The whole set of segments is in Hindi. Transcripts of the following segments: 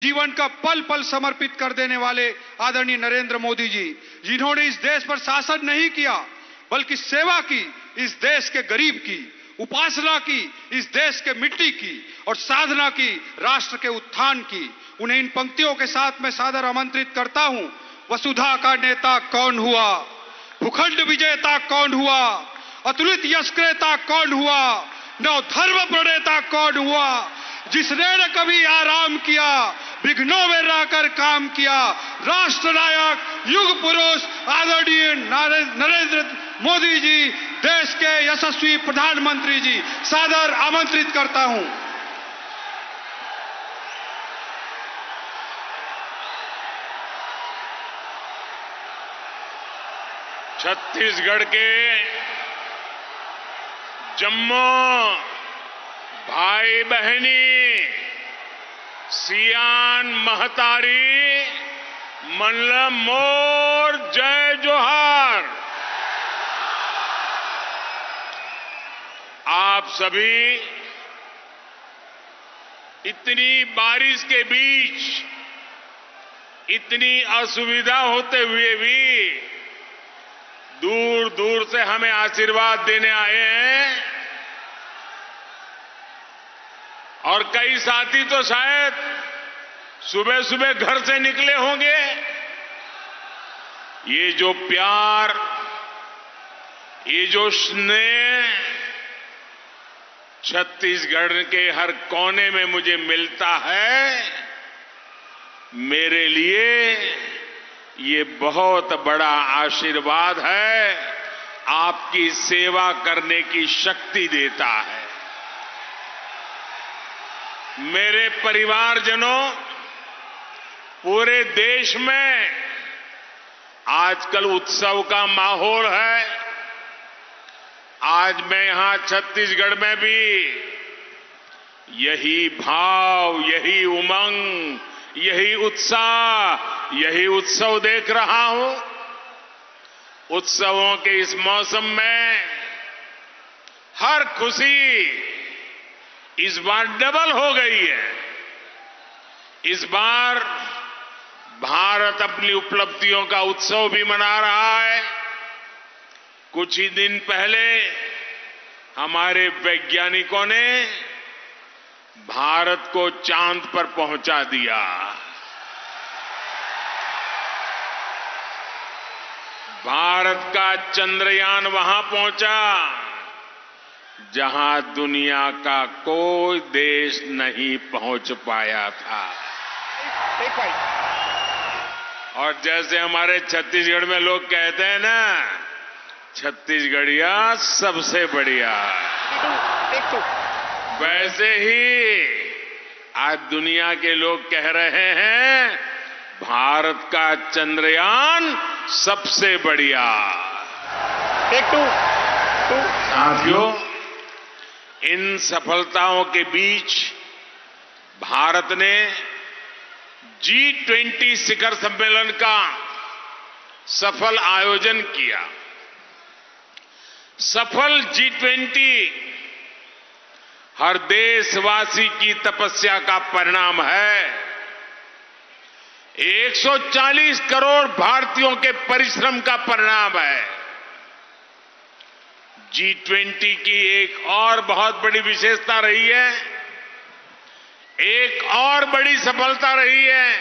जीवन का पल पल समर्पित कर देने वाले आदरणीय नरेंद्र मोदी जी, जिन्होंने इस देश पर शासन नहीं किया बल्कि सेवा की, इस देश के गरीब की, उपासना की, इस देश के मिट्टी की, और साधना की राष्ट्र के उत्थान की। उन्हें इन पंक्तियों के साथ मैं सादर आमंत्रित करता हूं। वसुधा का नेता कौन हुआ, भूखंड विजेता कौन हुआ, अतुलित यशक्रेता कौन हुआ, नव धर्म प्रणेता कौन हुआ, जिसने न कभी आराम किया, विघ्नों में रहकर काम किया, राष्ट्र नायक, युग पुरुष आदरणीय नरेंद्र मोदी जी, देश के यशस्वी प्रधानमंत्री जी, सादर आमंत्रित करता हूं। छत्तीसगढ़ के जम्मू भाई बहनी, सियान महतारी, मल्लम मोर, जय जोहार। आप सभी इतनी बारिश के बीच, इतनी असुविधा होते हुए भी दूर दूर से हमें आशीर्वाद देने आए हैं, और कई साथी तो शायद सुबह सुबह घर से निकले होंगे। ये जो प्यार, ये जो स्नेह छत्तीसगढ़ के हर कोने में मुझे मिलता है, मेरे लिए ये बहुत बड़ा आशीर्वाद है, आपकी सेवा करने की शक्ति देता है। मेरे परिवारजनों, पूरे देश में आजकल उत्सव का माहौल है। आज मैं यहां छत्तीसगढ़ में भी यही भाव, यही उमंग, यही उत्साह, यही उत्सव देख रहा हूं। उत्सवों के इस मौसम में हर खुशी इस बार डबल हो गई है। इस बार भारत अपनी उपलब्धियों का उत्सव भी मना रहा है। कुछ ही दिन पहले हमारे वैज्ञानिकों ने भारत को चांद पर पहुंचा दिया। भारत का चंद्रयान वहां पहुंचा जहां दुनिया का कोई देश नहीं पहुंच पाया था। और जैसे हमारे छत्तीसगढ़ में लोग कहते हैं ना, छत्तीसगढ़िया सबसे बढ़िया, वैसे ही आज दुनिया के लोग कह रहे हैं भारत का चंद्रयान सबसे बढ़िया। साथियों, इन सफलताओं के बीच भारत ने G20 शिखर सम्मेलन का सफल आयोजन किया। सफल G20 हर देशवासी की तपस्या का परिणाम है। 140 करोड़ भारतीयों के परिश्रम का परिणाम है। G20 की एक और बहुत बड़ी विशेषता रही है, एक और बड़ी सफलता रही है।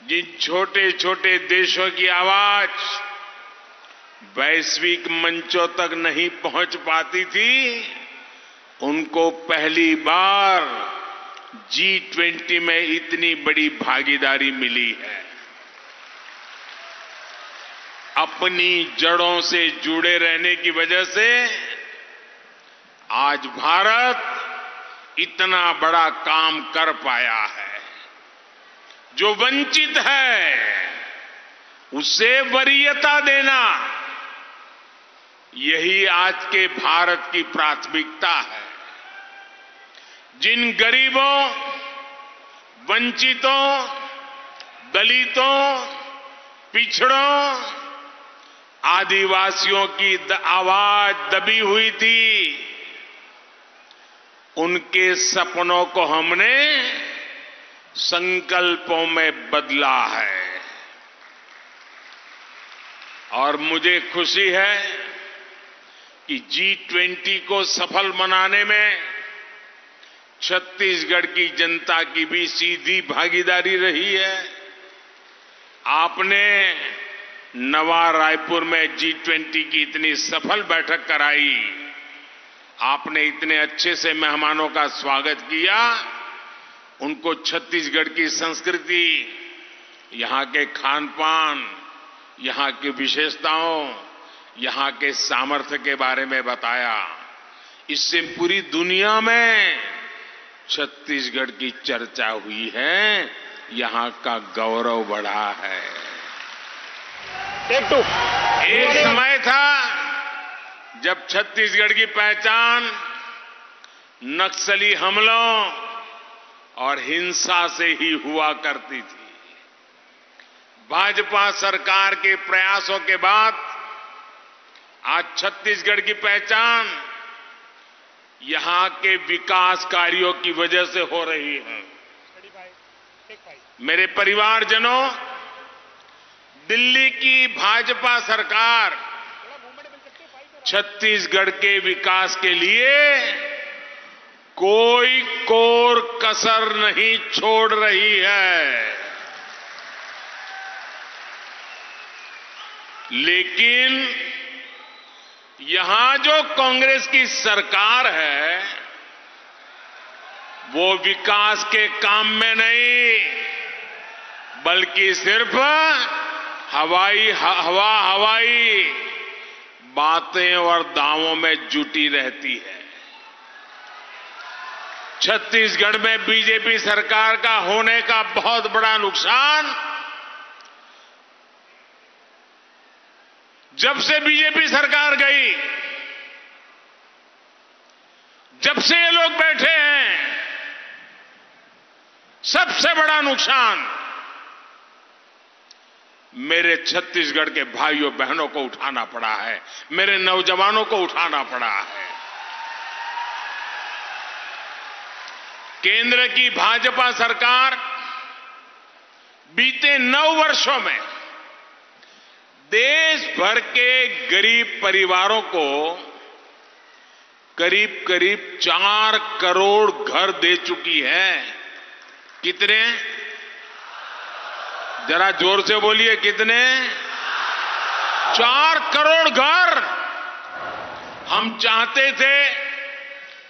जिन छोटे छोटे देशों की आवाज वैश्विक मंचों तक नहीं पहुंच पाती थी, उनको पहली बार G20 में इतनी बड़ी भागीदारी मिली है। अपनी जड़ों से जुड़े रहने की वजह से आज भारत इतना बड़ा काम कर पाया है। जो वंचित है उसे वरीयता देना, यही आज के भारत की प्राथमिकता है। जिन गरीबों, वंचितों, दलितों, पिछड़ों, आदिवासियों की आवाज दबी हुई थी, उनके सपनों को हमने संकल्पों में बदला है। और मुझे खुशी है कि G20 को सफल बनाने में छत्तीसगढ़ की जनता की भी सीधी भागीदारी रही है। आपने नवा रायपुर में G20 की इतनी सफल बैठक कराई, आपने इतने अच्छे से मेहमानों का स्वागत किया, उनको छत्तीसगढ़ की संस्कृति, यहां के खान पान, यहां की विशेषताओं, यहां के सामर्थ्य के बारे में बताया। इससे पूरी दुनिया में छत्तीसगढ़ की चर्चा हुई है, यहां का गौरव बढ़ा है। एक समय था जब छत्तीसगढ़ की पहचान नक्सली हमलों और हिंसा से ही हुआ करती थी। भाजपा सरकार के प्रयासों के बाद आज छत्तीसगढ़ की पहचान यहां के विकास कार्यों की वजह से हो रही है। मेरे परिवारजनों, दिल्ली की भाजपा सरकार छत्तीसगढ़ के विकास के लिए कोई कोर कसर नहीं छोड़ रही है। लेकिन यहां जो कांग्रेस की सरकार है, वो विकास के काम में नहीं, बल्कि सिर्फ हवाई बातें और दावों में जुटी रहती है। छत्तीसगढ़ में बीजेपी सरकार का होने का बहुत बड़ा नुकसान, जब से बीजेपी सरकार गई, जब से ये लोग बैठे हैं, सबसे बड़ा नुकसान मेरे छत्तीसगढ़ के भाइयों बहनों को उठाना पड़ा है, मेरे नौजवानों को उठाना पड़ा है। केंद्र की भाजपा सरकार बीते 9 वर्षों में देश भर के गरीब परिवारों को करीब करीब 4 करोड़ घर दे चुकी है। कितने? जरा जोर से बोलिए, कितने? 4 करोड़ घर। हम चाहते थे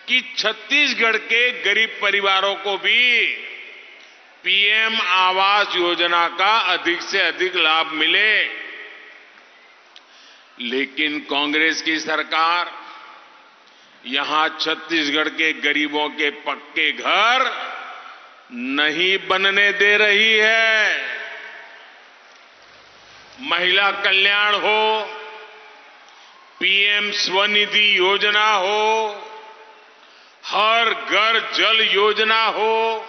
कि छत्तीसगढ़ के गरीब परिवारों को भी पीएम आवास योजना का अधिक से अधिक लाभ मिले, लेकिन कांग्रेस की सरकार यहां छत्तीसगढ़ के गरीबों के पक्के घर नहीं बनने दे रही है। महिला कल्याण हो, पीएम स्वनिधि योजना हो, हर घर जल योजना हो,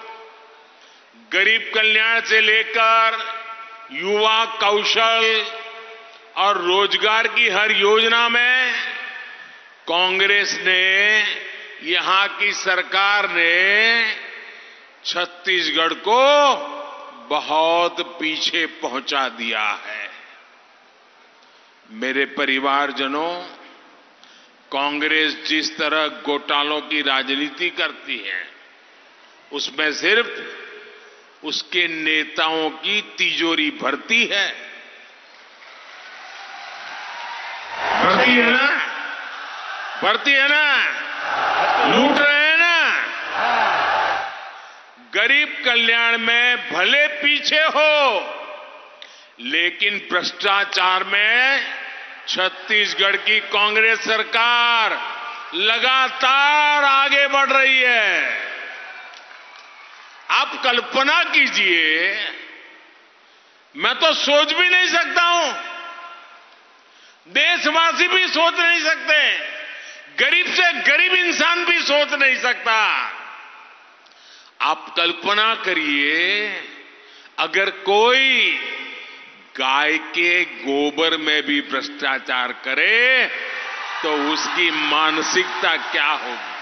गरीब कल्याण से लेकर युवा कौशल और रोजगार की हर योजना में कांग्रेस ने, यहां की सरकार ने छत्तीसगढ़ को बहुत पीछे पहुंचा दिया है। मेरे परिवारजनों, कांग्रेस जिस तरह घोटालों की राजनीति करती है, उसमें सिर्फ उसके नेताओं की तिजोरी भरती है। भरती है ना? भरती है ना? लूट रहे हैं ना? गरीब कल्याण में भले पीछे हो, लेकिन भ्रष्टाचार में छत्तीसगढ़ की कांग्रेस सरकार लगातार आगे बढ़ रही है। आप कल्पना कीजिए, मैं तो सोच भी नहीं सकता हूं, देशवासी भी सोच नहीं सकते, गरीब से गरीब इंसान भी सोच नहीं सकता। आप कल्पना करिए, अगर कोई गाय के गोबर में भी भ्रष्टाचार करे तो उसकी मानसिकता क्या होगी।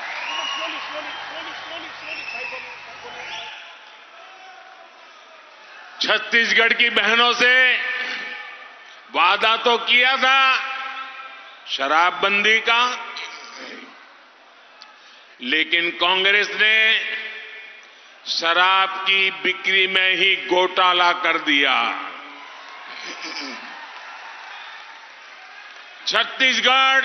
छत्तीसगढ़ की बहनों से वादा तो किया था शराबबंदी का, लेकिन कांग्रेस ने शराब की बिक्री में ही घोटाला कर दिया। छत्तीसगढ़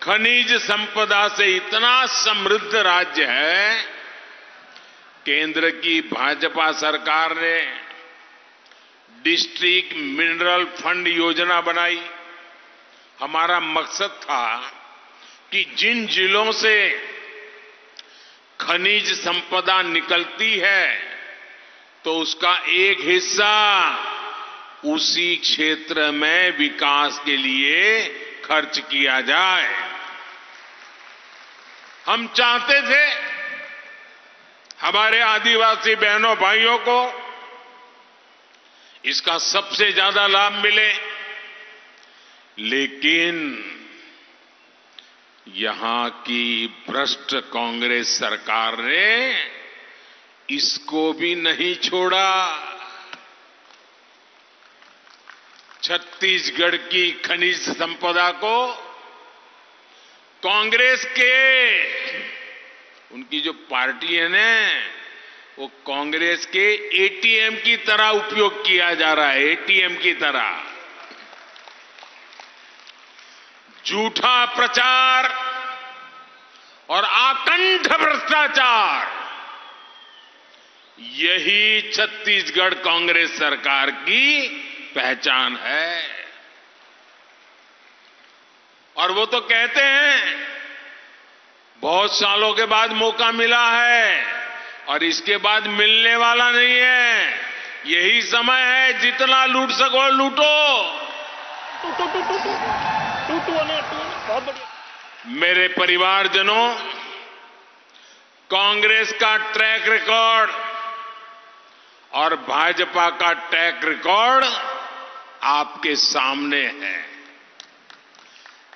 खनिज संपदा से इतना समृद्ध राज्य है, केंद्र की भाजपा सरकार ने डिस्ट्रिक्ट मिनरल फंड योजना बनाई। हमारा मकसद था कि जिन जिलों से खनिज संपदा निकलती है तो उसका एक हिस्सा उसी क्षेत्र में विकास के लिए खर्च किया जाए। हम चाहते थे हमारे आदिवासी बहनों भाइयों को इसका सबसे ज्यादा लाभ मिले, लेकिन यहां की भ्रष्ट कांग्रेस सरकार ने इसको भी नहीं छोड़ा। छत्तीसगढ़ की खनिज संपदा को कांग्रेस के उनकी जो पार्टी है ना, वो कांग्रेस के एटीएम की तरह उपयोग किया जा रहा है। एटीएम की तरह झूठा प्रचार और आकंठ भ्रष्टाचार, यही छत्तीसगढ़ कांग्रेस सरकार की पहचान है। और वो तो कहते हैं बहुत सालों के बाद मौका मिला है और इसके बाद मिलने वाला नहीं है। यही समय है, जितना लूट सको लूटो। बहुत बढ़िया। मेरे परिवारजनों, कांग्रेस का ट्रैक रिकॉर्ड और भाजपा का ट्रैक रिकॉर्ड आपके सामने है।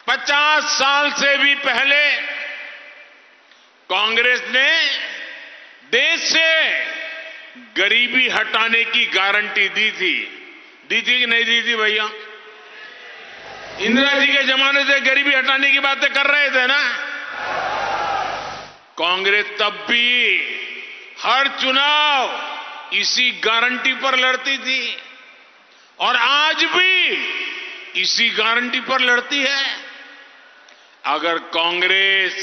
50 साल से भी पहले कांग्रेस ने देश से गरीबी हटाने की गारंटी दी थी कि नहीं दी थी भैया? इंदिरा जी के जमाने से गरीबी हटाने की बातें कर रहे थे ना। कांग्रेस तब भी हर चुनाव इसी गारंटी पर लड़ती थी और आज भी इसी गारंटी पर लड़ती है। अगर कांग्रेस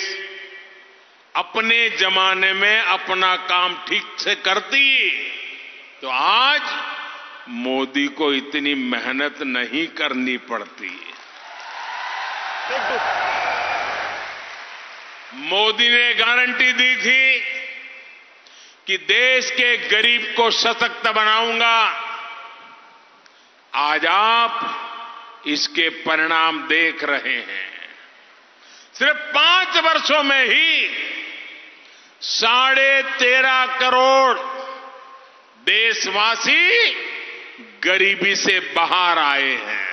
अपने जमाने में अपना काम ठीक से करती तो आज मोदी को इतनी मेहनत नहीं करनी पड़ती। मोदी ने गारंटी दी थी कि देश के गरीब को सशक्त बनाऊंगा। आज आप इसके परिणाम देख रहे हैं। सिर्फ 5 वर्षों में ही 13.5 करोड़ देशवासी गरीबी से बाहर आए हैं।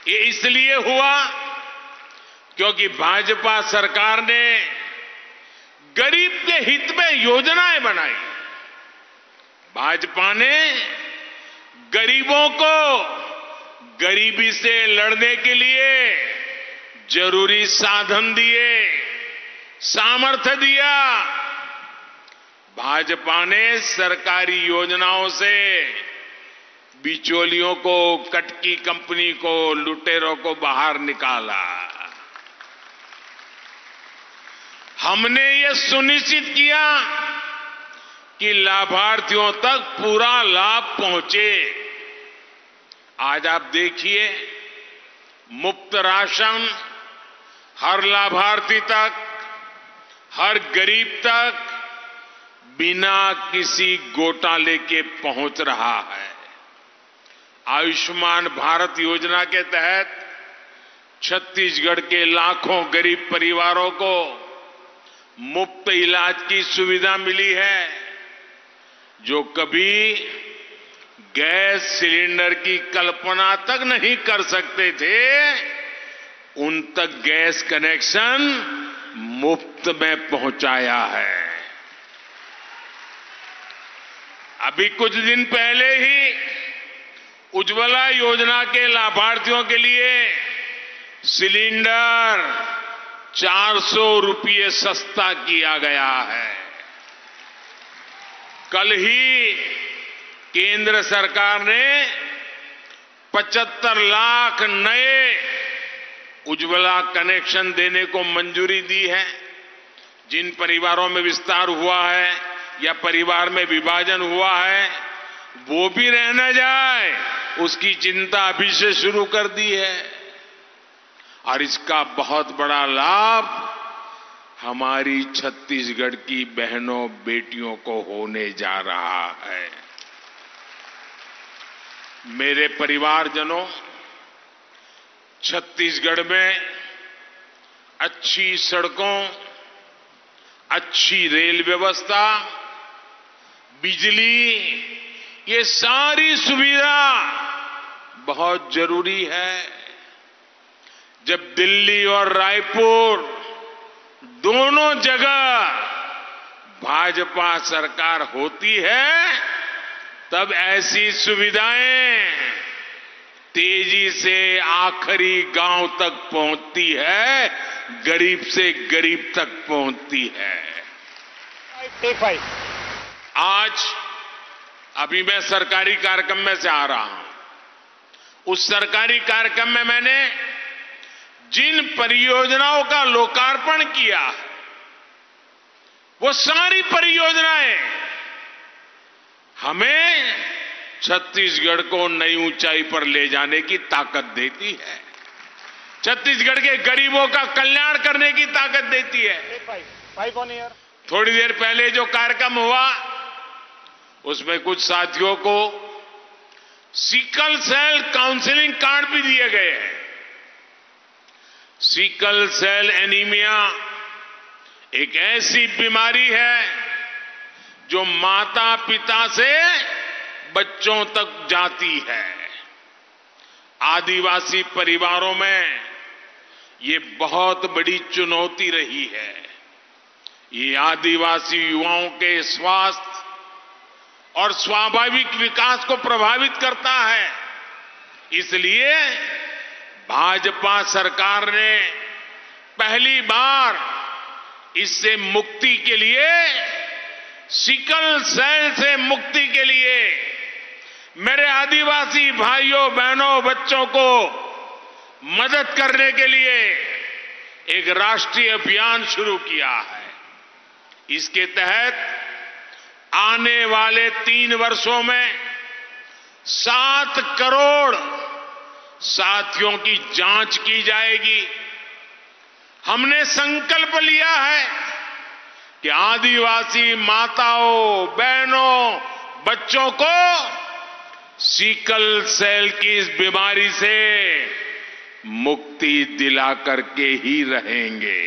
ये इसलिए हुआ क्योंकि भाजपा सरकार ने गरीब के हित में योजनाएं बनाई। भाजपा ने गरीबों को गरीबी से लड़ने के लिए जरूरी साधन दिए, सामर्थ्य दिया। भाजपा ने सरकारी योजनाओं से बिचौलियों को, कटकी कंपनी को, लुटेरों को बाहर निकाला। हमने ये सुनिश्चित किया कि लाभार्थियों तक पूरा लाभ पहुंचे। आज आप देखिए, मुफ्त राशन हर लाभार्थी तक, हर गरीब तक बिना किसी घोटाले के पहुंच रहा है। आयुष्मान भारत योजना के तहत छत्तीसगढ़ के लाखों गरीब परिवारों को मुफ्त इलाज की सुविधा मिली है। जो कभी गैस सिलेंडर की कल्पना तक नहीं कर सकते थे, उन तक गैस कनेक्शन मुफ्त में पहुंचाया है। अभी कुछ दिन पहले ही उज्ज्वला योजना के लाभार्थियों के लिए सिलेंडर 400 रुपये सस्ता किया गया है। कल ही केंद्र सरकार ने 75 लाख नए उज्ज्वला कनेक्शन देने को मंजूरी दी है। जिन परिवारों में विस्तार हुआ है या परिवार में विभाजन हुआ है, वो भी रह न जाए, उसकी चिंता अभी से शुरू कर दी है। और इसका बहुत बड़ा लाभ हमारी छत्तीसगढ़ की बहनों बेटियों को होने जा रहा है। मेरे परिवारजनों, छत्तीसगढ़ में अच्छी सड़कों, अच्छी रेल व्यवस्था, बिजली, ये सारी सुविधा बहुत जरूरी है। जब दिल्ली और रायपुर दोनों जगह भाजपा सरकार होती है, तब ऐसी सुविधाएं तेजी से आखिरी गांव तक पहुंचती है, गरीब से गरीब तक पहुंचती है। आज अभी मैं सरकारी कार्यक्रम में से आ रहा हूं। उस सरकारी कार्यक्रम में मैंने जिन परियोजनाओं का लोकार्पण किया, वो सारी परियोजनाएं हमें छत्तीसगढ़ को नई ऊंचाई पर ले जाने की ताकत देती है, छत्तीसगढ़ के गरीबों का कल्याण करने की ताकत देती है। थोड़ी देर पहले जो कार्यक्रम हुआ, उसमें कुछ साथियों को सिकल सेल काउंसलिंग कार्ड भी दिए गए हैं। सिकल सेल एनीमिया एक ऐसी बीमारी है जो माता पिता से बच्चों तक जाती है। आदिवासी परिवारों में ये बहुत बड़ी चुनौती रही है। ये आदिवासी युवाओं के स्वास्थ्य और स्वाभाविक विकास को प्रभावित करता है। इसलिए भाजपा सरकार ने पहली बार इससे मुक्ति के लिए, सिकल सेल से मुक्ति के लिए मेरे आदिवासी भाइयों बहनों बच्चों को मदद करने के लिए एक राष्ट्रीय अभियान शुरू किया है। इसके तहत आने वाले 3 वर्षों में 7 करोड़ साथियों की जांच की जाएगी। हमने संकल्प लिया है कि आदिवासी माताओं बहनों बच्चों को सिकल सेल की इस बीमारी से मुक्ति दिला करके ही रहेंगे।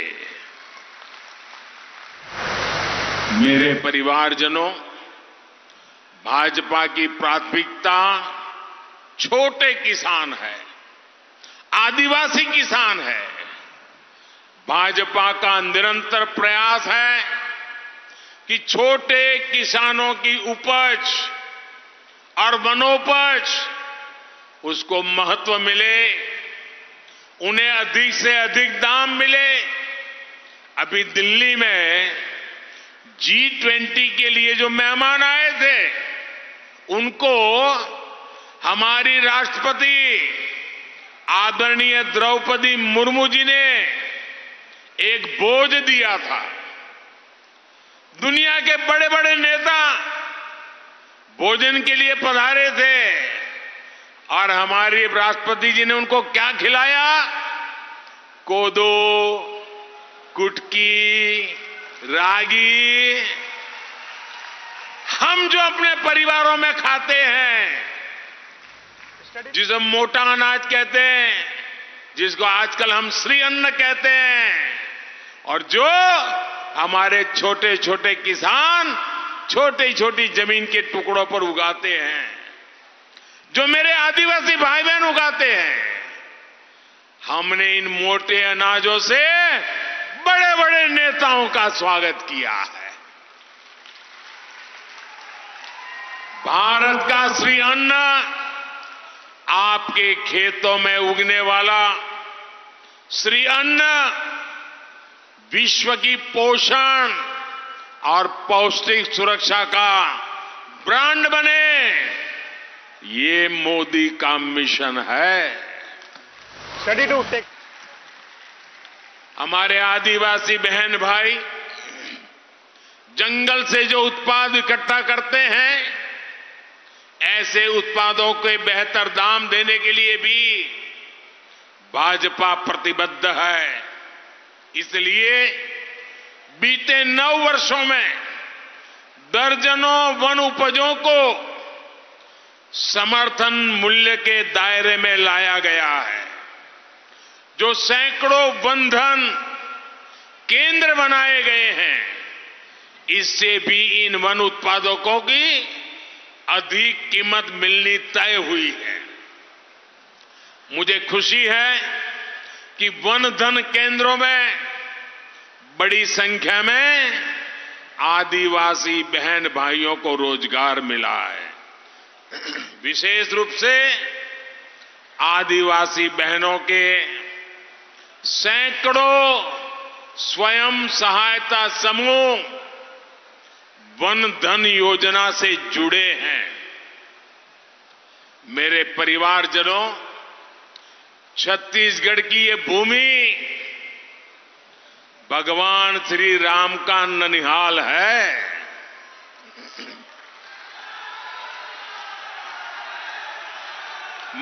मेरे परिवारजनों, भाजपा की प्राथमिकता छोटे किसान है, आदिवासी किसान है। भाजपा का निरंतर प्रयास है कि छोटे किसानों की उपज और वनोपज उसको महत्व मिले, उन्हें अधिक से अधिक दाम मिले। अभी दिल्ली में G20 के लिए जो मेहमान आए थे, उनको हमारी राष्ट्रपति आदरणीय द्रौपदी मुर्मू जी ने एक बोझ दिया था। दुनिया के बड़े बड़े नेता भोजन के लिए पधारे थे और हमारे राष्ट्रपति जी ने उनको क्या खिलाया? कोदो, कुटकी, रागी। हम जो अपने परिवारों में खाते हैं, जिसे मोटा अनाज कहते हैं, जिसको आजकल हम श्री अन्न कहते हैं, और जो हमारे छोटे छोटे किसान छोटी छोटी जमीन के टुकड़ों पर उगाते हैं, जो मेरे आदिवासी भाई बहन उगाते हैं, हमने इन मोटे अनाजों से बड़े बड़े नेताओं का स्वागत किया है। भारत का श्री अन्न, आपके खेतों में उगने वाला श्री अन्न विश्व की पोषण और पौष्टिक सुरक्षा का ब्रांड बने, ये मोदी का मिशन है। Ready to take. हमारे आदिवासी बहन भाई जंगल से जो उत्पाद इकट्ठा करते हैं, ऐसे उत्पादों के बेहतर दाम देने के लिए भी भाजपा प्रतिबद्ध है। इसलिए बीते 9 वर्षों में दर्जनों वन उपजों को समर्थन मूल्य के दायरे में लाया गया है। जो सैकड़ों वनधन केंद्र बनाए गए हैं, इससे भी इन वन उत्पादकों की अधिक कीमत मिलनी तय हुई है। मुझे खुशी है कि वनधन केंद्रों में बड़ी संख्या में आदिवासी बहन भाइयों को रोजगार मिला है। विशेष रूप से आदिवासी बहनों के सैकड़ों स्वयं सहायता समूह वन धन योजना से जुड़े हैं। मेरे परिवारजनों, छत्तीसगढ़ की ये भूमि भगवान श्री राम का ननिहाल है।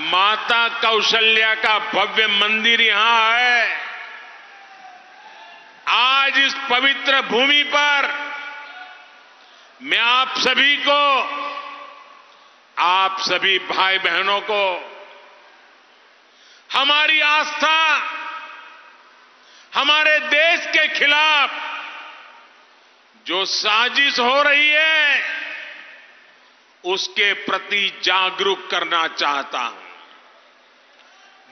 माता कौशल्या का भव्य मंदिर यहां है। आज इस पवित्र भूमि पर मैं आप सभी भाई बहनों को हमारी आस्था हमारे देश के खिलाफ जो साजिश हो रही है, उसके प्रति जागरूक करना चाहता हूं।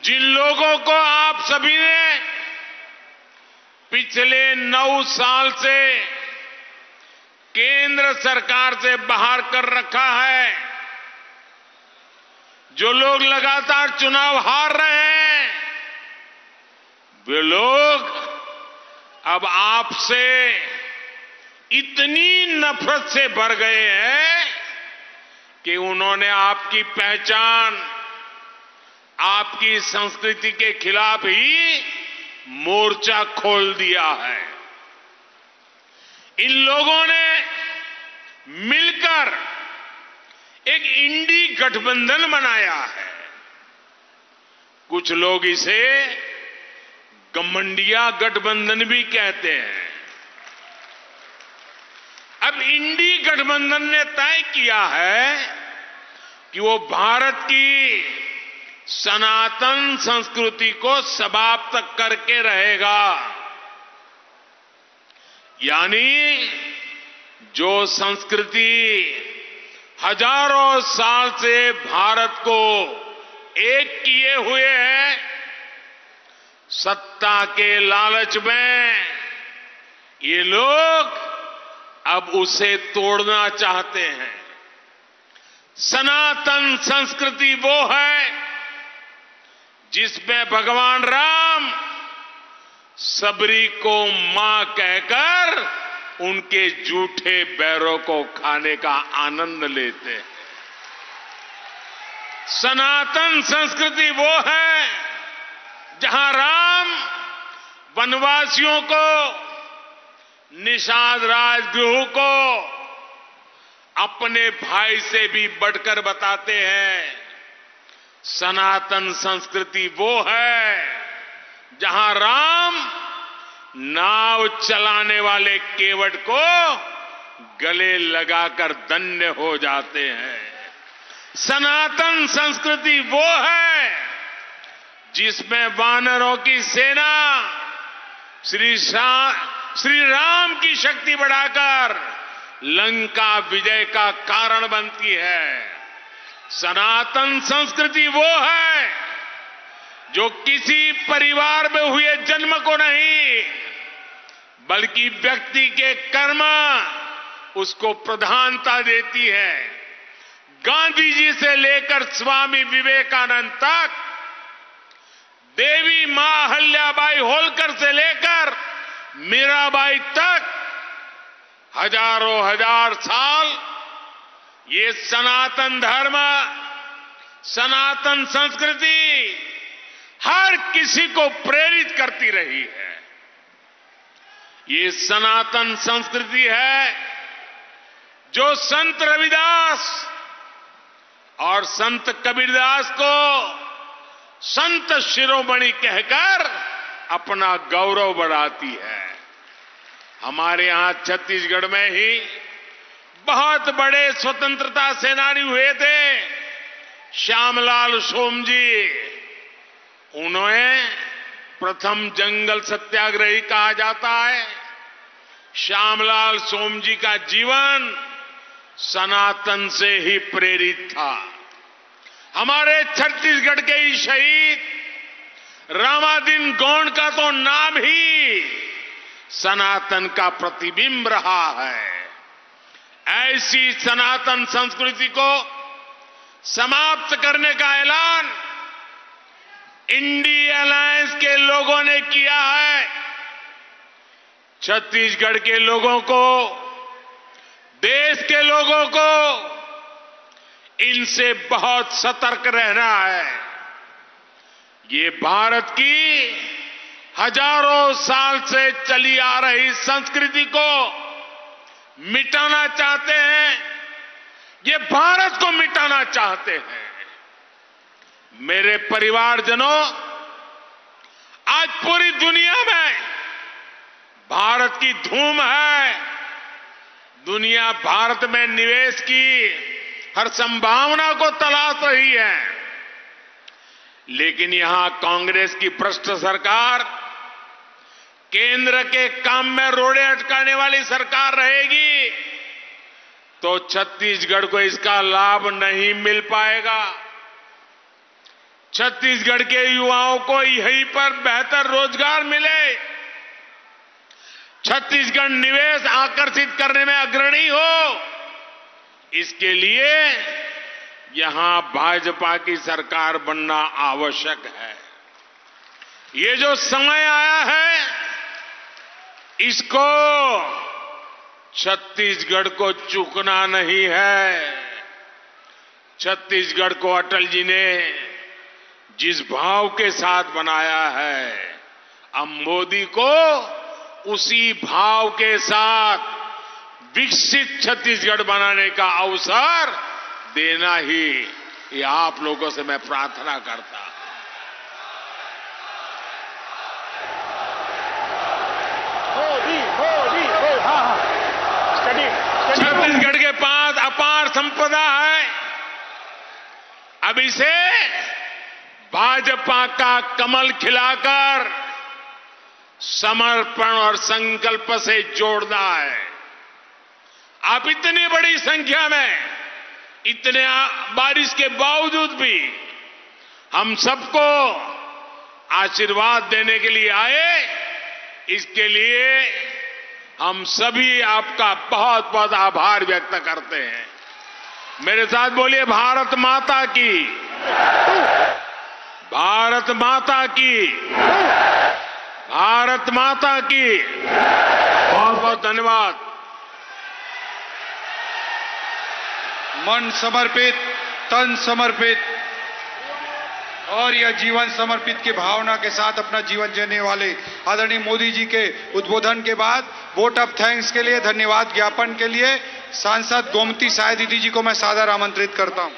जिन लोगों को आप सभी ने पिछले 9 साल से केंद्र सरकार से बाहर कर रखा है, जो लोग लगातार चुनाव हार रहे हैं, वे लोग अब आपसे इतनी नफरत से भर गए हैं कि उन्होंने आपकी पहचान, आपकी संस्कृति के खिलाफ ही मोर्चा खोल दिया है। इन लोगों ने मिलकर एक इंडी गठबंधन बनाया है। कुछ लोग इसे गठबंडिया गठबंधन भी कहते हैं। अब इंडी गठबंधन ने तय किया है कि वो भारत की सनातन संस्कृति को समाप्त करके रहेगा। यानी जो संस्कृति हजारों साल से भारत को एक किए हुए है, सत्ता के लालच में ये लोग अब उसे तोड़ना चाहते हैं। सनातन संस्कृति वो है जिसमें भगवान राम सबरी को मां कहकर उनके झूठे बैरों को खाने का आनंद लेते हैं। सनातन संस्कृति वो है जहां राम वनवासियों को, निषाद राजगृह को अपने भाई से भी बढ़कर बताते हैं। सनातन संस्कृति वो है जहां राम नाव चलाने वाले केवट को गले लगाकर धन्य हो जाते हैं। सनातन संस्कृति वो है जिसमें वानरों की सेना श्री राम की शक्ति बढ़ाकर लंका विजय का कारण बनती है। सनातन संस्कृति वो है जो किसी परिवार में हुए जन्म को नहीं, बल्कि व्यक्ति के कर्म उसको प्रधानता देती है। गांधी जी से लेकर स्वामी विवेकानंद तक, देवी मां अहिल्याबाई होलकर से लेकर मीराबाई तक, हजारों हजार साल ये सनातन धर्म, सनातन संस्कृति हर किसी को प्रेरित करती रही है। ये सनातन संस्कृति है जो संत रविदास और संत कबीरदास को संत शिरोमणि कहकर अपना गौरव बढ़ाती है। हमारे यहां छत्तीसगढ़ में ही बहुत बड़े स्वतंत्रता सेनानी हुए थे, श्यामलाल सोमजी। उन्हें प्रथम जंगल सत्याग्रही कहा जाता है। श्यामलाल सोमजी का जीवन सनातन से ही प्रेरित था। हमारे छत्तीसगढ़ के ही शहीद रामादीन गौंड का तो नाम ही सनातन का प्रतिबिंब रहा है। ऐसी सनातन संस्कृति को समाप्त करने का ऐलान इंडी अलायंस के लोगों ने किया है। छत्तीसगढ़ के लोगों को, देश के लोगों को इनसे बहुत सतर्क रहना है। ये भारत की हजारों साल से चली आ रही संस्कृति को मिटाना चाहते हैं, ये भारत को मिटाना चाहते हैं। मेरे परिवारजनों, आज पूरी दुनिया में भारत की धूम है। दुनिया भारत में निवेश की हर संभावना को तलाश रही है, लेकिन यहां कांग्रेस की भ्रष्ट सरकार, केंद्र के काम में रोड़े अटकाने वाली सरकार रहेगी तो छत्तीसगढ़ को इसका लाभ नहीं मिल पाएगा। छत्तीसगढ़ के युवाओं को यहीं पर बेहतर रोजगार मिले, छत्तीसगढ़ निवेश आकर्षित करने में अग्रणी हो, इसके लिए यहां भाजपा की सरकार बनना आवश्यक है। ये जो समय आया है, इसको छत्तीसगढ़ को चूकना नहीं है। छत्तीसगढ़ को अटल जी ने जिस भाव के साथ बनाया है, अब मोदी को उसी भाव के साथ विकसित छत्तीसगढ़ बनाने का अवसर देना ही ये आप लोगों से मैं प्रार्थना करता हूं। छत्तीसगढ़ के पास अपार संपदा है। अब इसे भाजपा का कमल खिलाकर समर्पण और संकल्प से जोड़ना है। आप इतनी बड़ी संख्या में, इतने बारिश के बावजूद भी हम सबको आशीर्वाद देने के लिए आए, इसके लिए हम सभी आपका बहुत बहुत आभार व्यक्त करते हैं। मेरे साथ बोलिए, भारत माता की, भारत माता की, भारत माता की। बहुत बहुत धन्यवाद। मन समर्पित, तन समर्पित और यह जीवन समर्पित की भावना के साथ अपना जीवन जीने वाले आदरणीय मोदी जी के उद्बोधन के बाद वोट ऑफ थैंक्स के लिए, धन्यवाद ज्ञापन के लिए सांसद गोमती साय दीदी जी को मैं सादर आमंत्रित करता हूं।